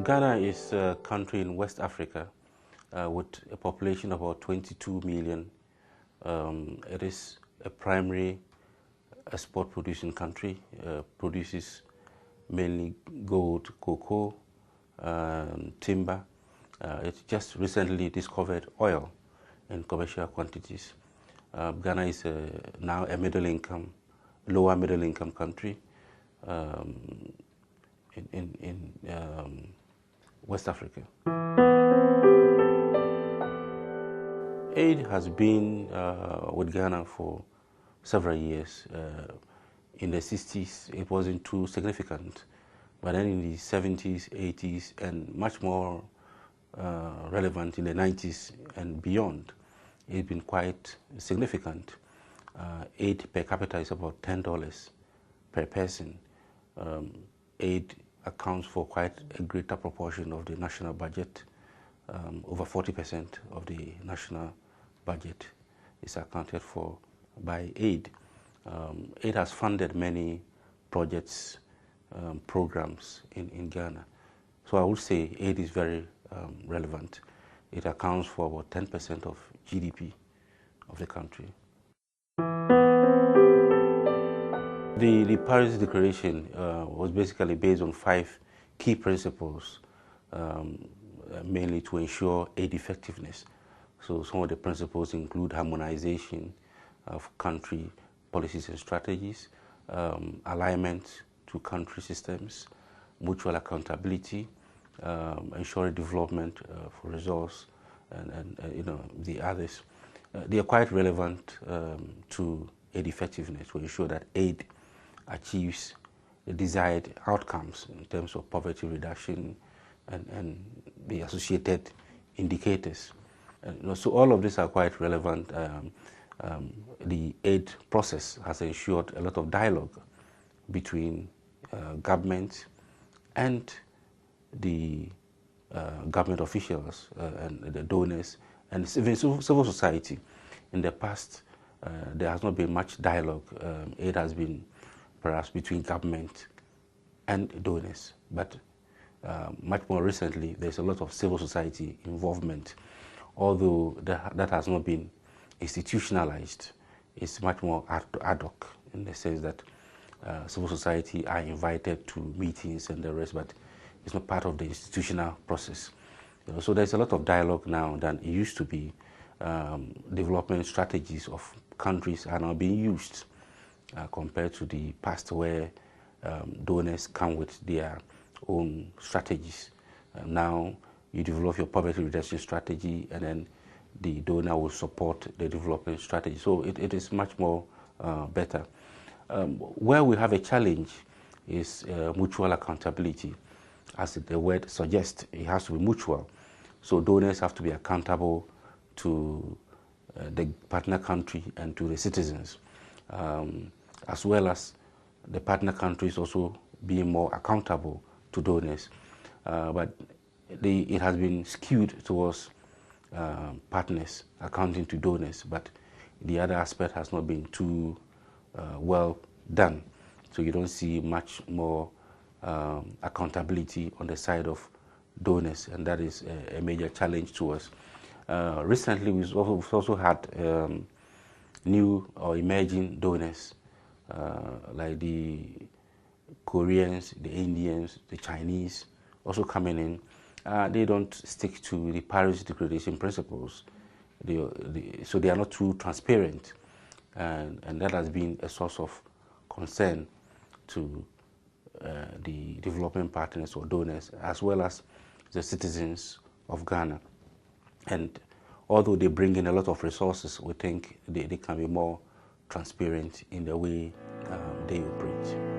Ghana is a country in West Africa with a population of about 22 million. It is a primary export-producing country, produces mainly gold, cocoa, timber. It just recently discovered oil in commercial quantities. Ghana is now a lower middle income country in West Africa. Aid has been with Ghana for several years. In the 60s, it wasn't too significant, but then in the 70s, 80s, and much more relevant in the 90s and beyond, it's been quite significant. Aid per capita is about $10 per person. Aid accounts for quite a greater proportion of the national budget. Over 40% of the national budget is accounted for by aid. Aid has funded many projects, programs in Ghana. So I would say aid is very relevant. It accounts for about 10% of GDP of the country. The Paris Declaration was basically based on 5 key principles, mainly to ensure aid effectiveness. So some of the principles include harmonization of country policies and strategies, alignment to country systems, mutual accountability, ensuring development for resource, and the others. They are quite relevant to aid effectiveness to ensure that aid achieves the desired outcomes in terms of poverty reduction and the associated indicators. So all of these are quite relevant. The aid process has ensured a lot of dialogue between government and the government officials and the donors and even civil society. In the past, there has not been much dialogue. Aid has been perhaps between government and donors, but much more recently, there's a lot of civil society involvement. Although that has not been institutionalized, it's much more ad hoc in the sense that civil society are invited to meetings and the rest, but it's not part of the institutional process. So there's a lot of dialogue now than it used to be. Development strategies of countries are now being used compared to the past where donors come with their own strategies. Now you develop your poverty reduction strategy and then the donor will support the development strategy. So it is much more better. Where we have a challenge is mutual accountability. As the word suggests, it has to be mutual. So donors have to be accountable to the partner country and to the citizens, as well as the partner countries also being more accountable to donors. But it has been skewed towards partners accounting to donors, but the other aspect has not been too well done. So you don't see much more accountability on the side of donors, and that is a major challenge to us. Recently, we've also had new or emerging donors like the Koreans, the Indians, the Chinese also coming in. They don't stick to the Paris Declaration principles, so they are not too transparent, and that has been a source of concern to the development partners or donors, as well as the citizens of Ghana. And although they bring in a lot of resources, we think they can be more transparent in the way they operate.